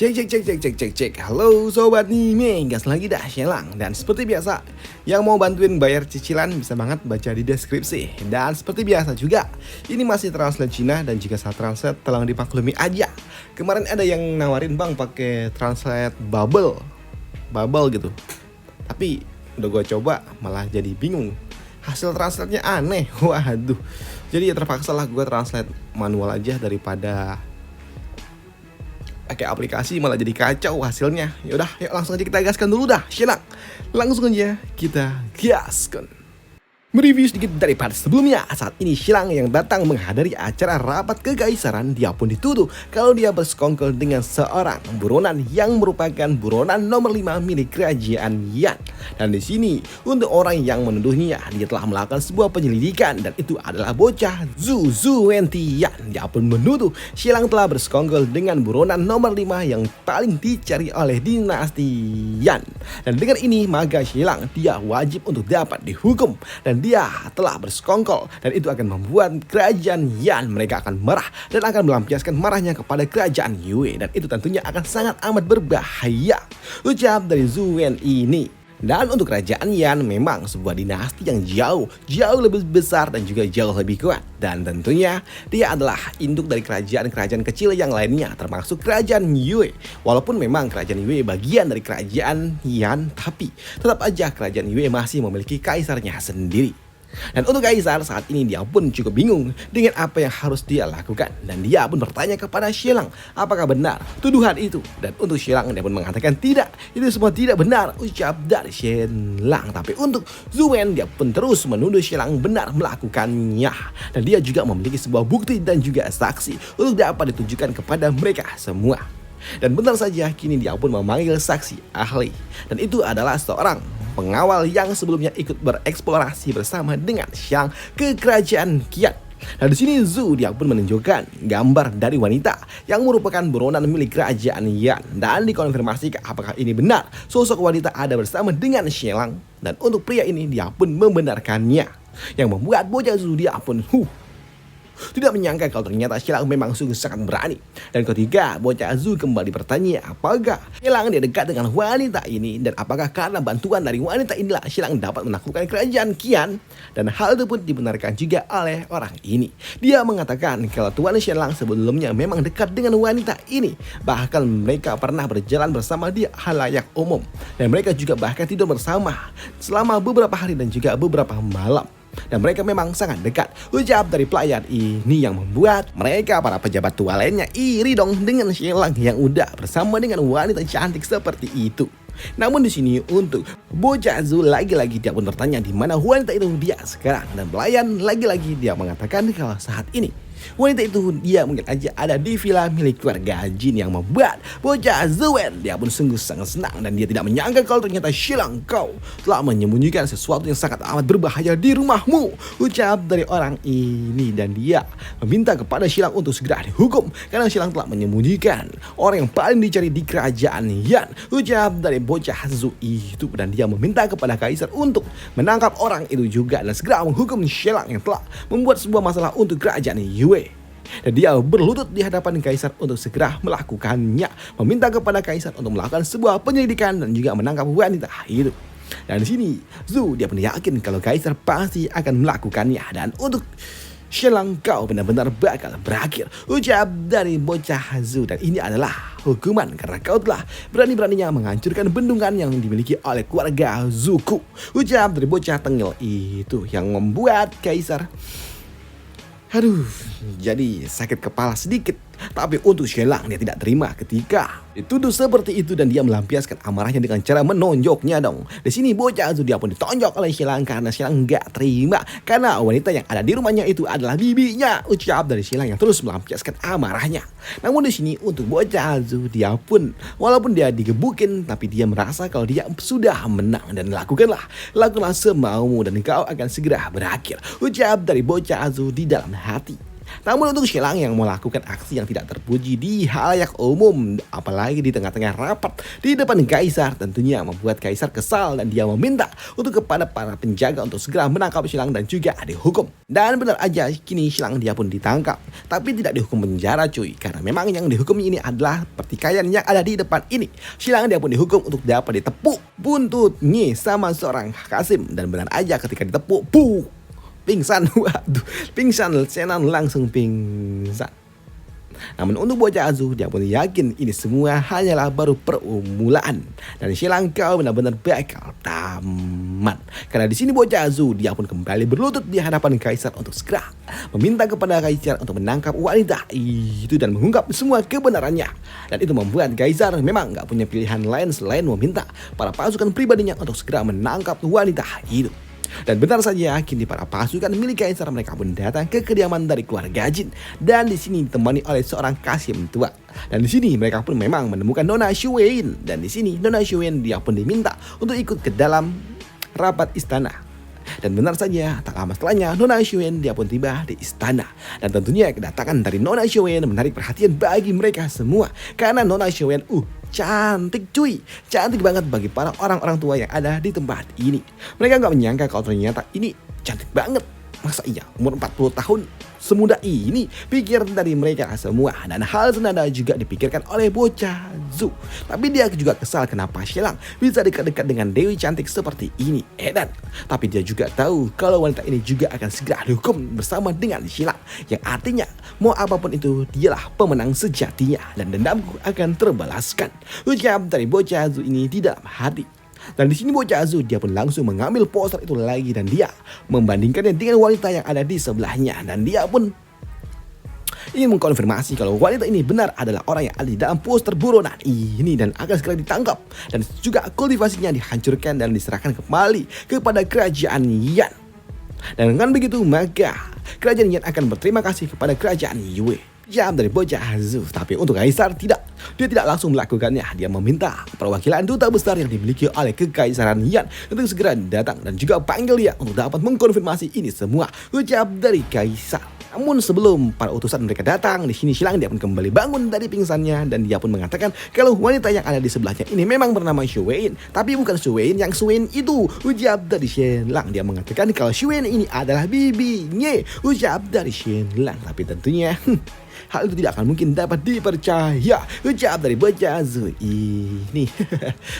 Cek cek cek cek cek cek cek. Halo sobat Nime, gas lagi dah Shelang. Dan seperti biasa, yang mau bantuin bayar cicilan bisa banget baca di deskripsi. Dan seperti biasa juga, ini masih translate Cina dan jika saat translate tolong dimaklumi aja. Kemarin ada yang nawarin bang pakai translate bubble gitu. Tapi udah gue coba malah jadi bingung. Hasil translate-nya aneh. Waduh. Jadi ya terpaksa lah gue translate manual aja daripada pakai aplikasi malah jadi kacau hasilnya. Yaudah, yuk langsung aja kita gaskan dulu dah. Shelang. Langsung aja kita gaskan. Mereview sedikit daripada sebelumnya. Saat ini Shelang yang datang menghadiri acara rapat kekaisaran, dia pun dituduh kalau dia bersekongkol dengan seorang buronan yang merupakan buronan nomor 5 milik kerajaan Yan. Dan di sini untuk orang yang menuduhnya, dia telah melakukan sebuah penyelidikan dan itu adalah bocah Zhu Wentian. Dia pun menuduh Shelang telah bersekongkol dengan buronan nomor 5 yang paling dicari oleh dinasti Yan. Dan dengan ini maka Shelang dia wajib untuk dapat dihukum dan dia telah bersekongkol dan itu akan membuat kerajaan Yan mereka akan marah dan akan melampiaskan marahnya kepada kerajaan Yue dan itu tentunya akan sangat amat berbahaya, ucap dari Zhu Wen ini. Dan untuk kerajaan Yan memang sebuah dinasti yang jauh lebih besar dan juga jauh lebih kuat. Dan tentunya dia adalah induk dari kerajaan-kerajaan kecil yang lainnya termasuk kerajaan Yue. Walaupun memang kerajaan Yue bagian dari kerajaan Yan, tapi tetap aja kerajaan Yue masih memiliki kaisarnya sendiri. Dan untuk kaisar saat ini dia pun cukup bingung dengan apa yang harus dia lakukan. Dan dia pun bertanya kepada Shelang apakah benar tuduhan itu. Dan untuk Shelang dia pun mengatakan tidak, itu semua tidak benar, ucap dari Shelang. Tapi untuk Zhu Wen dia pun terus menuduh Shelang benar melakukannya. Dan dia juga memiliki sebuah bukti dan juga saksi untuk dapat ditunjukkan kepada mereka semua. Dan benar saja kini dia pun memanggil saksi ahli. Dan itu adalah seorang pengawal yang sebelumnya ikut bereksplorasi bersama dengan Xiang ke kerajaan Qian. Nah di sini Zhu dia pun menunjukkan gambar dari wanita yang merupakan buronan milik kerajaan Yan dan dikonfirmasi apakah ini benar sosok wanita ada bersama dengan Shelang. Dan untuk pria ini dia pun membenarkannya, yang membuat bocah Zhu dia pun tidak menyangka kalau ternyata Shelang memang sungguh sangat berani. Dan ketiga, bocah Zhu kembali bertanya apakah Shelang dia dekat dengan wanita ini dan apakah karena bantuan dari wanita inilah Shelang dapat menaklukkan kerajaan Qian. Dan hal itu pun dibenarkan juga oleh orang ini. Dia mengatakan kalau Tuan Shelang sebelumnya memang dekat dengan wanita ini. Bahkan mereka pernah berjalan bersama di halayak umum. Dan mereka juga bahkan tidur bersama selama beberapa hari dan juga beberapa malam. Dan mereka memang sangat dekat, ucap dari pelayan ini, yang membuat mereka para pejabat tua lainnya iri dong dengan Shelang yang udah bersama dengan wanita cantik seperti itu. Namun di sini untuk bocah Zhu lagi-lagi dia pun bertanya di mana wanita itu dia sekarang, dan pelayan lagi-lagi dia mengatakan kalau saat ini wanita itu dia mungkin aja ada di villa milik keluarga Jin, yang membuat bocah Zhu Wen dia pun sungguh sangat senang dan dia tidak menyangka kalau ternyata Shelang kau telah menyembunyikan sesuatu yang sangat amat berbahaya di rumahmu, ucap dari orang ini. Dan dia meminta kepada Shelang untuk segera dihukum karena Shelang telah menyembunyikan orang yang paling dicari di kerajaan Yan, ucap dari bocah Zhu itu. Dan dia meminta kepada kaisar untuk menangkap orang itu juga dan segera menghukum Shelang yang telah membuat sebuah masalah untuk kerajaan Yue. Dan dia berlutut di hadapan kaisar untuk segera melakukannya, meminta kepada kaisar untuk melakukan sebuah penyelidikan dan juga menangkap wanita itu. Dan di sini Zhu dia pun yakin kalau kaisar pasti akan melakukannya. Dan untuk Shelang kau benar-benar bakal berakhir, ucap dari bocah Zhu. Dan ini adalah hukuman karena kau telah berani-beraninya menghancurkan bendungan yang dimiliki oleh keluarga Zuku, ucap dari bocah tengil itu, yang membuat kaisar jadi sakit kepala sedikit. Tapi untuk Shelang dia tidak terima ketika dituduh seperti itu dan dia melampiaskan amarahnya dengan cara menonjoknya dong. Di sini bocah Zhu dia pun ditonjok oleh Shelang karena Shelang nggak terima karena wanita yang ada di rumahnya itu adalah bibinya, ucap dari Shelang yang terus melampiaskan amarahnya. Namun di sini untuk bocah Zhu dia pun walaupun dia digebukin tapi dia merasa kalau dia sudah menang dan lakukanlah semaumu dan kau akan segera berakhir, ucap dari bocah Zhu di dalam hati. Namun untuk Xilang yang melakukan aksi yang tidak terpuji di halayak umum, apalagi di tengah-tengah rapat di depan Kaisar, tentunya membuat Kaisar kesal dan dia meminta untuk kepada para penjaga untuk segera menangkap Xilang dan juga dihukum. Dan benar aja kini Xilang dia pun ditangkap, tapi tidak dihukum penjara cuy, karena memang yang dihukum ini adalah pertikaian yang ada di depan ini. Xilang dia pun dihukum untuk dapat ditepuk buntutnya sama seorang Kasim, dan benar aja ketika ditepuk, pingsan, waduh, pingsan, Senan langsung pingsan. Namun untuk bocah Azu, dia pun yakin ini semua hanyalah baru permulaan dan Xilang kau benar-benar bakal tamat. Karena di sini bocah Azu dia pun kembali berlutut di hadapan Kaisar untuk segera meminta kepada Kaisar untuk menangkap wanita itu dan mengungkap semua kebenarannya. Dan itu membuat Kaisar memang nggak punya pilihan lain selain meminta para pasukan pribadinya untuk segera menangkap wanita itu. Dan benar saja, kini para pasukan milik Kaisar mereka pun datang ke kediaman dari keluarga Jin, dan di sini ditemani oleh seorang Kasim tua. Dan di sini mereka pun memang menemukan Nona Xueyin, dan di sini Nona Xueyin dia pun diminta untuk ikut ke dalam rapat istana. Dan benar saja, tak lama setelahnya Nona Xueyin dia pun tiba di istana. Dan tentunya kedatangan dari Nona Xueyin menarik perhatian bagi mereka semua, karena Nona Xueyin cantik cuy, cantik banget bagi para orang-orang tua yang ada di tempat ini. Mereka nggak menyangka kalau ternyata ini cantik banget. Masa iya umur 40 tahun semuda ini, pikir dari mereka semua. Dan hal senada juga dipikirkan oleh bocah Zu. Tapi dia juga kesal kenapa Xilang bisa dekat-dekat dengan Dewi cantik seperti ini. Tapi dia juga tahu kalau wanita ini juga akan segera dihukum bersama dengan Xilang, yang artinya mau apapun itu dialah pemenang sejatinya dan dendamku akan terbalaskan, ucap dari bocah Zu ini di dalam hati. Dan di sini bocah Azu dia pun langsung mengambil poster itu lagi dan dia membandingkannya dengan wanita yang ada di sebelahnya, dan dia pun ingin mengkonfirmasi kalau wanita ini benar adalah orang yang ada di dalam poster buronan ini dan akan segera ditangkap, dan juga kultivasinya dihancurkan dan diserahkan kembali kepada kerajaan Yan. Dan dengan begitu maka kerajaan Yan akan berterima kasih kepada kerajaan Yue. Jam dari bocah Azu. Tapi untuk Kaisar tidak, dia tidak langsung melakukannya. Dia meminta perwakilan duta besar yang dimiliki oleh Kekaisaran Yan untuk segera datang dan juga panggil dia untuk dapat mengkonfirmasi ini semua, ucap dari Kaisar. Namun sebelum para utusan mereka datang, di sini Xilang dia pun kembali bangun dari pingsannya dan dia pun mengatakan kalau wanita yang ada di sebelahnya ini memang bernama Xueyin, tapi bukan Xueyin yang Xueyin itu, ucap dari Xilang. Dia mengatakan kalau Xueyin ini adalah bibinya, ucap dari Xilang. Tapi tentunya hal itu tidak akan mungkin dapat dipercaya, ucap dari bocah Zu ini.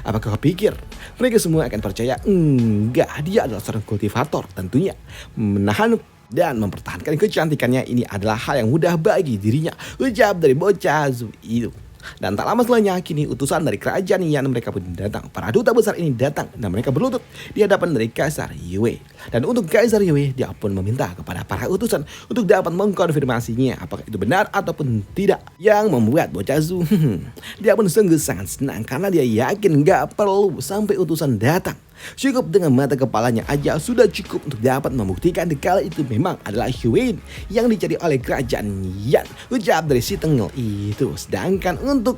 Apakah kau pikir mereka semua akan percaya? Enggak, dia adalah seorang kultivator. Tentunya menahan dan mempertahankan kecantikannya ini adalah hal yang mudah bagi dirinya, ucap dari bocah Zu itu. Dan tak lama setelahnya kini utusan dari kerajaan Yan mereka pun datang. Para duta besar ini datang dan mereka berlutut di hadapan dari Kaisar Yue. Dan untuk Kaisar Yue dia pun meminta kepada para utusan untuk dapat mengkonfirmasinya apakah itu benar ataupun tidak. Yang membuat bocah Zu dia pun sungguh sangat senang karena dia yakin gak perlu sampai utusan datang. Cukup dengan mata kepalanya aja sudah cukup untuk dapat membuktikan kalau itu memang adalah Xueyin yang dicari oleh kerajaan Yan, ucap dari si Tengel itu. Sedangkan untuk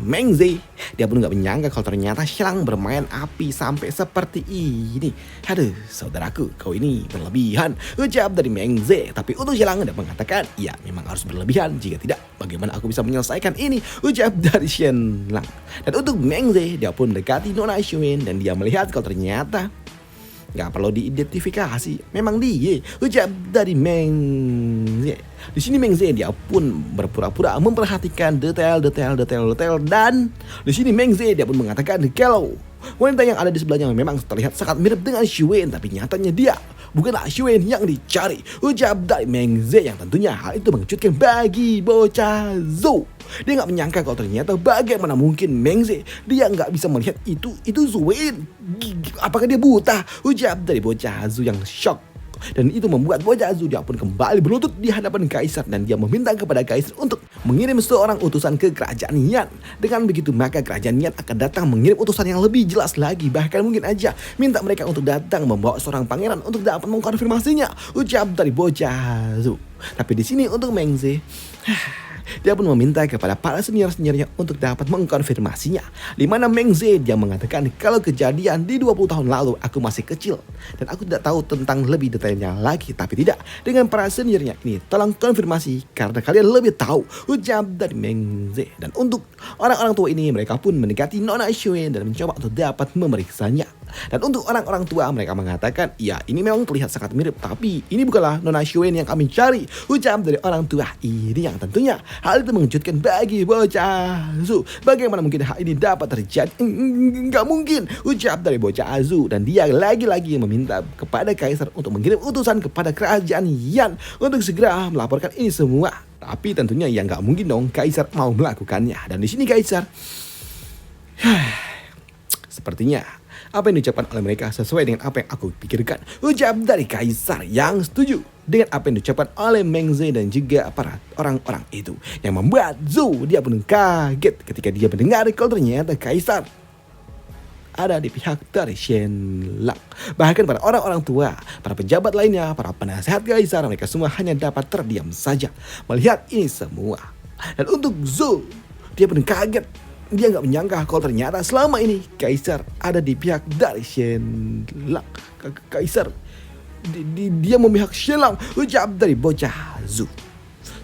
Meng Ze, dia pun gak menyangka kalau ternyata Xilang bermain api sampai seperti ini. Aduh, saudaraku, kau ini berlebihan, ucap dari Meng Ze. Tapi untuk Xilang dia mengatakan, ya memang harus berlebihan, jika tidak bagaimana aku bisa menyelesaikan ini, ucap dari Xilang. Dan untuk Meng Ze, dia pun mendekati Nona Xueyin dan dia melihat kalau ternyata gak perlu diidentifikasi, memang dia, ucap dari Meng Ze. Di sini Meng Ze dia pun berpura-pura memperhatikan detail dan di sini Meng Ze dia pun mengatakan kalau wanita yang ada di sebelahnya memang terlihat sangat mirip dengan Xueyin, tapi nyatanya dia bukanlah Xueyin yang dicari, ucap dari Meng Ze, yang tentunya hal itu mengejutkan bagi bocah Zu. Dia nggak menyangka kalau ternyata bagaimana mungkin Meng Ze dia nggak bisa melihat itu Xueyin. Apakah dia buta, ucap dari bocah Zu yang shock. Dan itu membuat bocah Zu dia pun kembali berlutut di hadapan Kaisar dan dia meminta kepada Kaisar untuk mengirim seorang utusan ke kerajaan Yan. Dengan begitu maka kerajaan Yan akan datang mengirim utusan yang lebih jelas lagi, bahkan mungkin aja minta mereka untuk datang membawa seorang pangeran untuk dapat mengkonfirmasinya, ucap dari bocah Zu. Tapi di sini untuk Meng Ze dia pun meminta kepada para senior-seniornya untuk dapat mengkonfirmasinya. Di mana Meng Ze dia mengatakan kalau kejadian di 20 tahun lalu aku masih kecil dan aku tidak tahu tentang lebih detailnya lagi. Tapi tidak, dengan para seniornya ini tolong konfirmasi karena kalian lebih tahu, ucap dari Meng Ze. Dan untuk orang-orang tua ini mereka pun mendekati Nona Xue dan mencoba untuk dapat memeriksanya. Dan untuk orang-orang tua mereka mengatakan, ya ini memang terlihat sangat mirip, tapi ini bukanlah Nona Xuen yang kami cari, ucap dari orang tua ini. Yang tentunya hal itu mengejutkan bagi bocah Zu. Bagaimana mungkin hal ini dapat terjadi? Enggak mungkin, ucap dari bocah Zu. Dan dia lagi-lagi meminta kepada kaisar untuk mengirim utusan kepada kerajaan Yan untuk segera melaporkan ini semua. Tapi tentunya ya nggak mungkin dong kaisar mau melakukannya. Dan di sini kaisar sepertinya apa yang diucapkan oleh mereka sesuai dengan apa yang aku pikirkan, ucap dari kaisar yang setuju dengan apa yang diucapkan oleh Meng Ze dan juga para orang-orang itu, yang membuat Zhou dia pun kaget ketika dia mendengar kalau ternyata kaisar ada di pihak dari Shenlang. Bahkan para orang-orang tua, para pejabat lainnya, para penasehat kaisar, mereka semua hanya dapat terdiam saja melihat ini semua. Dan untuk Zhou, dia pun kaget. Dia nggak menyangka kalau ternyata selama ini kaisar ada di pihak dari Shenlang. Kaisar dia memihak Shenlang, ucap dari bocah Zhou.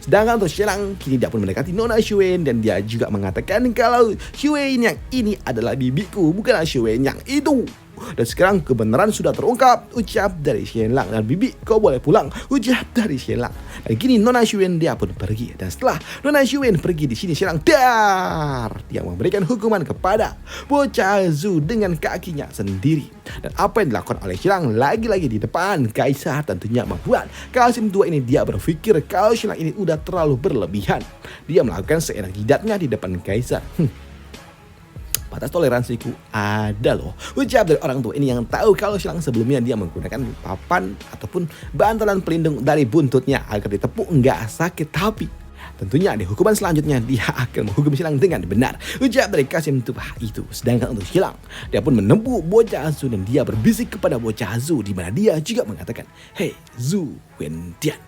Sedangkan untuk Shenlang kini dia pun mendekati Nona Xuen dan dia juga mengatakan kalau Xuen yang ini adalah bibiku, bukanlah Xuen yang itu. Dan sekarang kebenaran sudah terungkap, ucap dari Shenlang. Dan bibi kau boleh pulang, ucap dari Shenlang. Dan kini Nona Xuen dia pun pergi. Dan setelah Nona Xuen pergi, di sini Shenlang dia memberikan hukuman kepada bocah Zhou dengan kakinya sendiri. Dan apa yang dilakukan oleh Shenlang lagi-lagi di depan kaisar tentunya membuat Qasim tua ini dia berpikir kalau Shenlang ini udah terlalu berlebihan. Dia melakukan seenak jidatnya di depan kaisar. Batas toleransiku ada loh, ucap dari orang tua ini yang tahu kalau Shenlang sebelumnya dia menggunakan papan ataupun bantalan pelindung dari buntutnya agar ditepuk enggak sakit. Tapi tentunya di hukuman selanjutnya dia akan menghukum Shenlang dengan benar, ucap dari Qasim tua itu. Sedangkan untuk Shenlang, dia pun menempuh bocah Zhou dan dia berbisik kepada bocah Zhou di mana dia juga mengatakan, "Hei Zhou Wendian,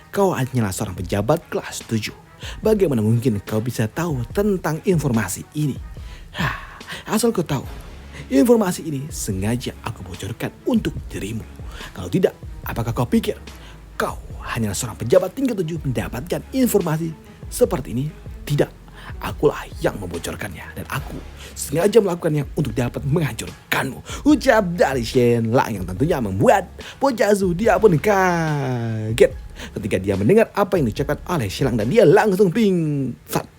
kau hanyalah seorang pejabat kelas 7. Bagaimana mungkin kau bisa tahu tentang informasi ini? Asal kau tahu, informasi ini sengaja aku bocorkan untuk dirimu. Kalau tidak, apakah kau pikir kau hanyalah seorang pejabat tingkat 7 mendapatkan informasi seperti ini? Tidak, akulah yang membocorkannya dan aku sengaja melakukannya untuk dapat menghancurkanmu, ucap dari Shenlang yang tentunya membuat bocah Zhou dia pun kaget ketika dia mendengar apa yang diucapkan oleh Shenlang dan dia langsung pingsan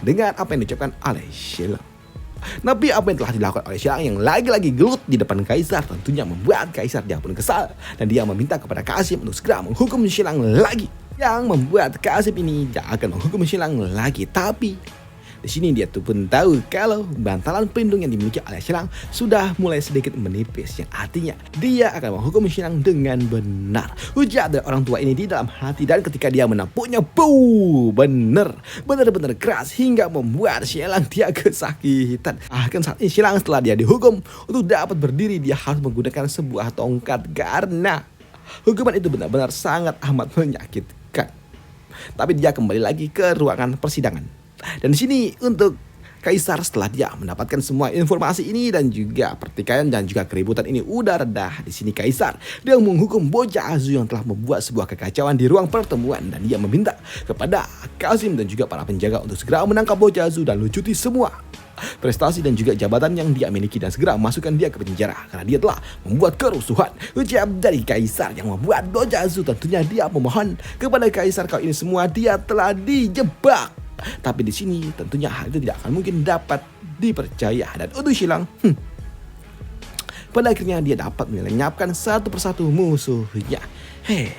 dengan apa yang diucapkan oleh Shenlang. Tapi apa yang telah dilakukan oleh Shenlang yang lagi-lagi gelut di depan kaisar tentunya membuat kaisar dia pun kesal dan dia meminta kepada Qasim untuk segera menghukum Shenlang lagi. Yang membuat Qasim ini tidak akan menghukum Shenlang lagi. Tapi di sini dia tuh pun tahu kalau bantalan pelindung yang dimiliki oleh Shenlang sudah mulai sedikit menipis, yang artinya dia akan menghukum Shenlang dengan benar, ujar dari orang tua ini di dalam hati. Dan ketika dia menepuknya, benar-benar keras hingga membuat Shenlang dia kesakitan. Akan saat ini Shenlang setelah dia dihukum untuk dapat berdiri, dia harus menggunakan sebuah tongkat karena hukuman itu benar-benar sangat amat menyakitkan. Tapi dia kembali lagi ke ruangan persidangan. Dan di sini untuk kaisar setelah dia mendapatkan semua informasi ini dan juga pertikaian dan juga keributan ini udah reda, di sini kaisar dia menghukum bocah Zhou yang telah membuat sebuah kekacauan di ruang pertemuan dan dia meminta kepada Qasim dan juga para penjaga untuk segera menangkap bocah Zhou dan lucuti semua prestasi dan juga jabatan yang dia miliki dan segera masukkan dia ke penjara karena dia telah membuat kerusuhan, ucap dari kaisar yang membuat bocah Zhou tentunya dia memohon kepada kaisar kalau ini semua dia telah dijebak. Tapi di sini tentunya hal itu tidak akan mungkin dapat dipercaya. Dan untuk Shenlang, pada akhirnya dia dapat melenyapkan satu persatu musuhnya. Hei,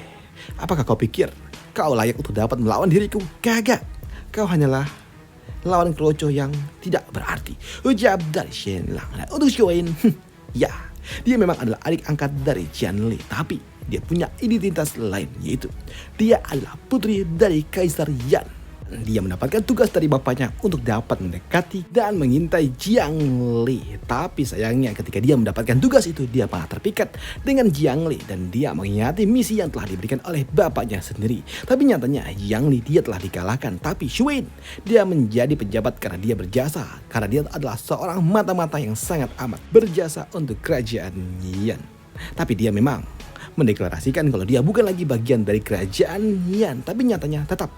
apakah kau pikir kau layak untuk dapat melawan diriku? Kagak, kau hanyalah lawan keroco yang tidak berarti, ucap dari Shenlang. Dan untuk Xuen, ya, dia memang adalah adik angkat dari Qianli, tapi dia punya identitas lain, yaitu dia adalah putri dari Kaisar Yan. dia mendapatkan tugas dari bapaknya untuk dapat mendekati dan mengintai Jiang Li. Tapi sayangnya ketika dia mendapatkan tugas itu, dia malah terpikat dengan Jiang Li dan dia mengkhianati misi yang telah diberikan oleh bapaknya sendiri. Tapi nyatanya Jiang Li dia telah dikalahkan, tapi Xuan dia menjadi pejabat karena dia berjasa, karena dia adalah seorang mata-mata yang sangat amat berjasa untuk kerajaan Yan. Tapi dia memang mendeklarasikan kalau dia bukan lagi bagian dari kerajaan Yan, tapi nyatanya tetap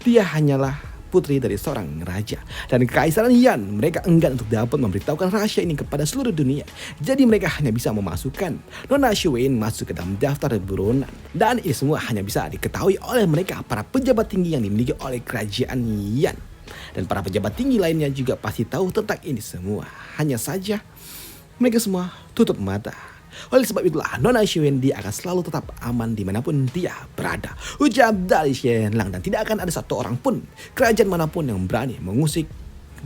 dia hanyalah putri dari seorang raja. Dan kekaisaran Yan mereka enggan untuk dapat memberitahukan rahasia ini kepada seluruh dunia. Jadi mereka hanya bisa memasukkan Nona Xuan masuk ke dalam daftar buronan. Dan ini semua hanya bisa diketahui oleh mereka, para pejabat tinggi yang dimiliki oleh kerajaan Yan. Dan para pejabat tinggi lainnya juga pasti tahu tentang ini semua. Hanya saja mereka semua tutup mata. Oleh sebab itulah Nona Xuan dia akan selalu tetap aman dimanapun dia berada, ucap dari Shenlang. Dan tidak akan ada satu orang pun, kerajaan manapun yang berani mengusik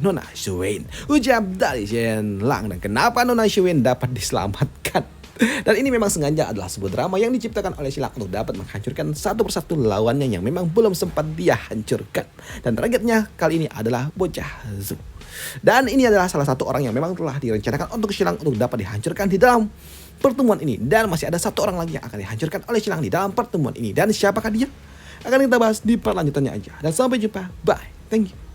Nona Xuan, ucap dari Shenlang. Dan kenapa Nona Xuan dapat diselamatkan? Dan ini memang sengaja adalah sebuah drama yang diciptakan oleh Shenlang untuk dapat menghancurkan satu persatu lawannya yang memang belum sempat dia hancurkan. Dan targetnya kali ini adalah bocah Zhu. Dan ini adalah salah satu orang yang memang telah direncanakan untuk Shenlang untuk dapat dihancurkan di dalam pertemuan ini. Dan masih ada satu orang lagi yang akan dihancurkan oleh Shenlang di dalam pertemuan ini. Dan siapakah dia? Akan kita bahas di part lanjutannya aja. Dan sampai jumpa. Bye. Thank you.